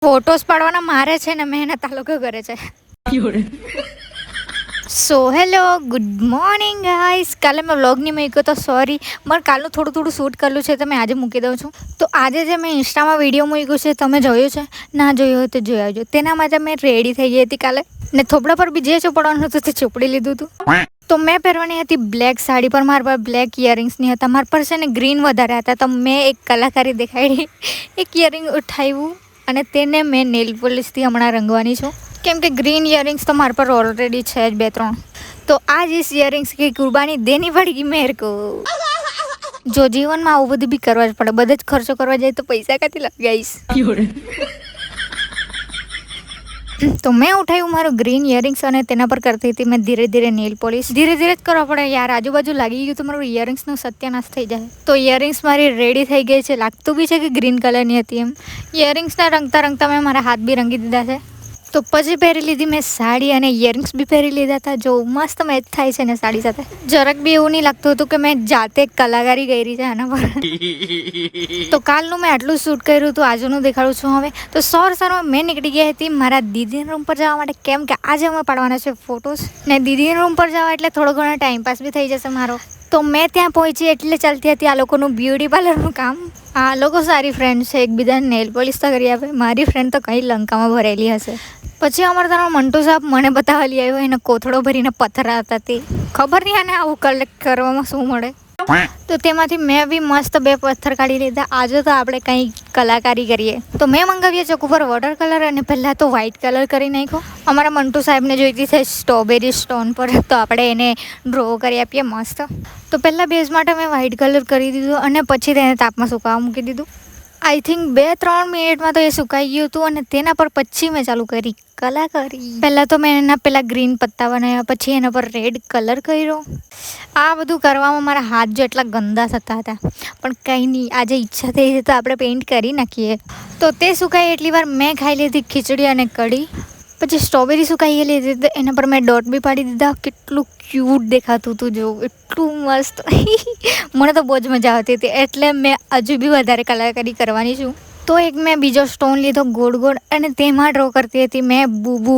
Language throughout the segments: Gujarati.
ફોટોસ પાડવાના મારે છે ને મહેનત આ લોકો કરે છે. So hello good morning guys. કાલે મેં વ્લોગ નહીં મૂક્યો તો સોરી. મારે કાલનું થોડું શૂટ કરેલું છે તો મેં આજે મૂકી દઉં છું. તો આજે જે મેં ઇન્સ્ટામાં વિડીયો મૂક્યું છે તમે જોયું છે? ના જોયું હોય તો જોઈ આવજો. તેના માટે મેં રેડી થઈ ગઈ હતી કાલે ને થોપડા પર બી જે ચોપડવાનું હતું તે ચોપડી લીધું હતું. તો મેં પહેરવાની હતી બ્લેક સાડી, પર મારા પર બ્લેક ઇયરિંગ્સ નહીં હતા. મારા પર છે ને ગ્રીન વધારે હતા. તો મેં એક કલાકારી દેખાડી, એક ઇયરિંગ ઉઠાવ્યું અને તેને મેં નેલ પોલિશથી હમણાં રંગવાની છું. કેમ કે ગ્રીન ઇયરિંગ્સ તો મારા પર ઓલરેડી છે જ 2-3. તો આજ ઇસ ઇયરિંગ્સ की कुर्बानी देनी पड़ेगी मेरे को. જો જીવનમાં આવું બધું બી કરવા જ પડે. બધા જ ખર્ચો કરવા જાય તો પૈસા ક્યાંથી લગાવીશ. તો મેં ઉઠાવ્યું મારું ગ્રીન ઇયરિંગ્સ અને તેના પર કરતી હતી મેં ધીરે ધીરે નેલ પોલિશ. ધીરે ધીરે જ કરવા પડે યાર, આજુબાજુ લાગી ગયું તો મારું ઇયરિંગ્સનું સત્યાનાશ થઈ જાય. તો ઇયરિંગ્સ મારી રેડી થઈ ગઈ છે. લાગતું બી છે કે ગ્રીન કલરની હતી એમ. ઇયરિંગ્સના રંગતા રંગતા મેં મારા હાથ બી રંગી દીધા છે. તો પછી પહેરી લીધી મેં સાડી અને ઇયરિંગ્સ બી પહેરી લીધા હતા. જો મસ્ત મેચ થાય છે ને સાડી સાથે. જરાક બી એવું નહીં લાગતું હતું કે મેં જાતે કલાકારી કરી છે આના પર. તો કાલનું મેં આટલું શૂટ કર્યું હતું, આજનું દેખાડું છું હવે. તો સવારમાં મેં નીકળી ગઈ હતી મારા દીદીના રૂમ પર જવા માટે, કેમ કે આજે અમે પાડવાના છે ફોટોસ. ને દીદીના રૂમ પર જવા એટલે થોડો ઘણો ટાઈમપાસ બી થઈ જશે મારો. તો મેં ત્યાં પહોંચી એટલે ચાલતી હતી આ લોકોનું બ્યુટી પાર્લરનું કામ. આ લોકો સારી ફ્રેન્ડ છે, એકબીજાને નેલ પોલિશ તો કરી આપે. મારી ફ્રેન્ડ તો કંઈ લંકામાં ભરેલી હશે. પછી અમારા તારો મંટુ સાહેબ મને બતાવવા લઈ આવ્યો. એને કોથળો ભરીને પથ્થર હતા તે. ખબર નહીં આને આવું કલેક્ટ કરવામાં શું મળે. તો તેમાંથી મેં બી મસ્ત 2 પથ્થર કાઢી લીધા. આજે તો આપણે કંઈ કલાકારી કરીએ. તો મેં મંગાવીએ ચોક ઉપર વોટર કલર અને પહેલાં તો વ્હાઇટ કલર કરી નાખ્યો. અમારા મંટુ સાહેબને જોઈતી છે સ્ટ્રોબેરી સ્ટોન પર, તો આપણે એને ડ્રો કરી આપીએ મસ્ત. તો પહેલાં બેઝ માટે મેં વ્હાઇટ કલર કરી દીધું અને પછી તેને તાપમાં સુકાવા મૂકી દીધું. આઈ થિંક 2-3 મિનિટમાં તો એ સુકાઈ ગયું હતું અને તેના પર પછી મેં ચાલુ કરી કલાકારી. પહેલાં તો મેં એના પહેલાં ગ્રીન પત્તા બનાવ્યા, પછી એના પર રેડ કલર કર્યો. આ બધું કરવામાં મારા હાથ જો એટલા ગંદા થતા હતા, પણ કંઈ નહીં, આજે ઈચ્છા થઈ છે તો આપણે પેઇન્ટ કરી નાખીએ. તો તે સુકાઈ એટલી વાર મેં ખાઈ લીધી ખીચડી અને કઢી. પછી સ્ટ્રોબેરી સુકાઈ ગયેલી હતી તો એના પર મેં ડોટ બી પાડી દીધા. કેટલું ક્યુટ દેખાતું હતું જો, એટલું મસ્ત. મને તો બહુ જ મજા આવતી હતી એટલે મેં હજુ બી વધારે કલાકારી કરવાની છું. તો એક મેં બીજો સ્ટોન લીધો ગોળ ગોળ અને તેમાં ડ્રો કરતી હતી મેં બુબુ,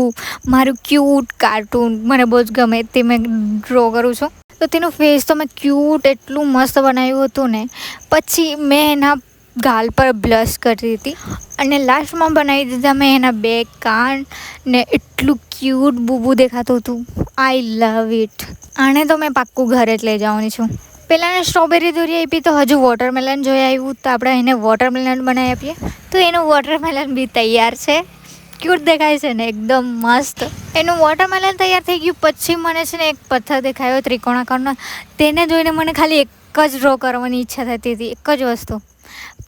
મારું ક્યુટ કાર્ટૂન. મને બહુ જ ગમે તે મેં ડ્રો કરું છું. તો તેનું ફેસ તો મેં ક્યુટ એટલું મસ્ત બનાવ્યું હતું ને. પછી મેં એના ગાલ પર બ્લશ કરતી હતી અને લાસ્ટમાં બનાવી દીધા મેં એના 2 કાન ને. એટલું ક્યુટ બુબુ દેખાતું હતું. આઈ લવ ઇટ. આને તો મેં પાક્કું ઘરે જ લઈ જવાની છું. પહેલાંને સ્ટ્રોબેરી દોરી આપી તો હજુ વોટરમેલન જોઈ આવ્યું તો આપણે એને વોટરમેલન બનાવી આપીએ. તો એનું વોટરમેલન બી તૈયાર છે. ક્યુટ દેખાય છે ને એકદમ મસ્ત. એનું વોટરમેલન તૈયાર થઈ ગયું પછી મને છે ને એક પથ્થર દેખાયો ત્રિકોણાકારનો. તેને જોઈને મને ખાલી એક જ ડ્રો કરવાની ઈચ્છા થતી હતી, એક જ વસ્તુ,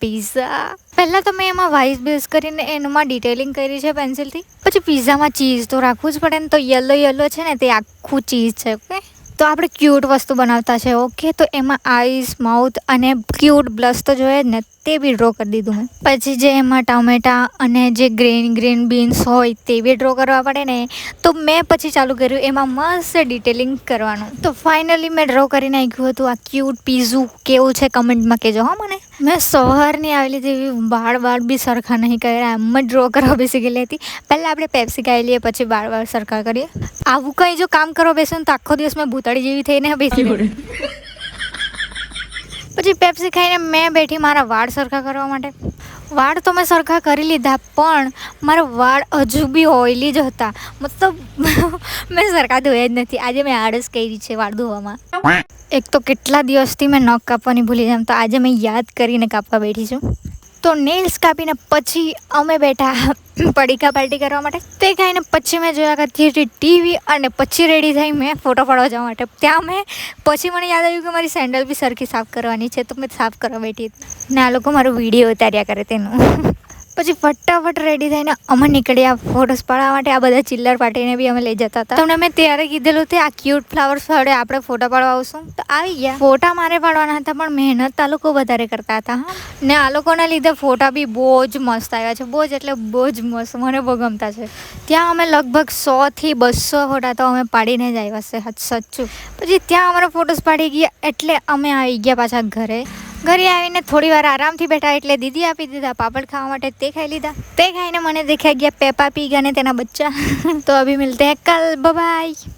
પિઝા. પહેલાં તો મેં એમાં વાઇસ બેઝ કરીને એમાં ડિટેલિંગ કરી છે પેન્સિલથી. પછી પિઝામાં ચીઝ તો રાખવું જ પડે ને. તો યલો છે ને તે આખું ચીઝ છે. ઓકે, તો આપણે ક્યુટ વસ્તુ બનાવતા છે. ઓકે, તો એમાં આઈસ, માઉથ અને ક્યુટ બ્લશ તો જોઈએ જ ને, તે બી ડ્રો કરી દીધું મેં. પછી જે એમાં ટામેટા અને જે ગ્રીન બીન્સ હોય તે બી ડ્રો કરવા પડે ને. તો મેં પછી ચાલુ કર્યું એમાં મસ્ત ડિટેલિંગ કરવાનું. તો ફાઇનલી મેં ડ્રો કરી નાખ્યું હતું આ ક્યુટ પીઝું. કેવું છે કમેન્ટમાં કહેજો હા મને. મેં સવારની આવેલી હતી, બાળ બી સરખા નહીં કર્યા, એમ જ ડ્રો કરવા બેસી ગયેલી હતી. પહેલાં આપણે પેપ્સી ખાઈ લઈએ પછી બાળ સરખા કરીએ. આવું કંઈ જો કામ કરવા બેસું તો આખો દિવસ મેં ભૂતાડી જેવી થઈને બેસી ગઈ. પછી પેપ્સી ખાઈને મેં બેઠી મારા વાળ સરખા કરવા માટે. વાળ તો મેં સરખા કરી લીધા પણ મારા વાળ હજુ બી ઓઇલી જ હતા. મતલબ મેં સરખા ધોયા જ નથી. આજે મેં આળસ કરી છે વાળ ધોવામાં. એક તો કેટલા દિવસથી મેં નખ કાપવાની ભૂલી જામ, તો આજે મેં યાદ કરીને કાપવા બેઠી છું. તો નેલ્સ કાપીને પછી અમે બેઠા પડીકા પાર્ટી કરવા માટે. તે ખાઈને પછી મેં જોયા કરતી હતી ટીવી અને પછી રેડી થઈ મેં ફોટો પાડવા જવા માટે. ત્યાં મેં પછી મને યાદ આવ્યું કે મારી સેન્ડલ બી સરખી સાફ કરવાની છે, તો મેં સાફ કરવા બેઠી હતી ને આ લોકો મારો વિડીયો ઉતાર્યા કરે તેનું. પછી ફટાફટ રેડી થઈને અમે નીકળ્યા ફોટોસ પાડવા માટે. આ બધા ચિલ્લર પાર્ટીને બી અમે લઈ જતા હતા. તમને મેં ત્યારે કીધેલું તે આ ક્યુટ ફ્લાવર્સ વડે આપણે ફોટા પાડવા આવશું, તો આવી ગયા. ફોટા મારે પાડવાના હતા પણ મહેનત આ લોકો વધારે કરતા હતા ને આ લોકોના લીધે ફોટા બી બહુ જ મસ્ત આવ્યા છે. બહુ જ એટલે બહુ જ મસ્ત, મને બહુ ગમતા છે. ત્યાં અમે લગભગ 100 થી 200 ફોટા તો અમે પાડીને જ આવ્યા છે, સાચું. પછી ત્યાં અમારા ફોટોસ પાડી ગયા એટલે અમે આવી ગયા પાછા ઘરે. ઘરે આવીને થોડી વાર આરામથી બેઠા એટલે દીદી આપી દીધા પાપડ ખાવા માટે, તે ખાઈ લીધા. તે ખાઈને મને દેખાઈ ગયા પેપા પીગ અને તેના બચ્ચા. તો અભી મિલતે હૈ કલ, બાય બાય.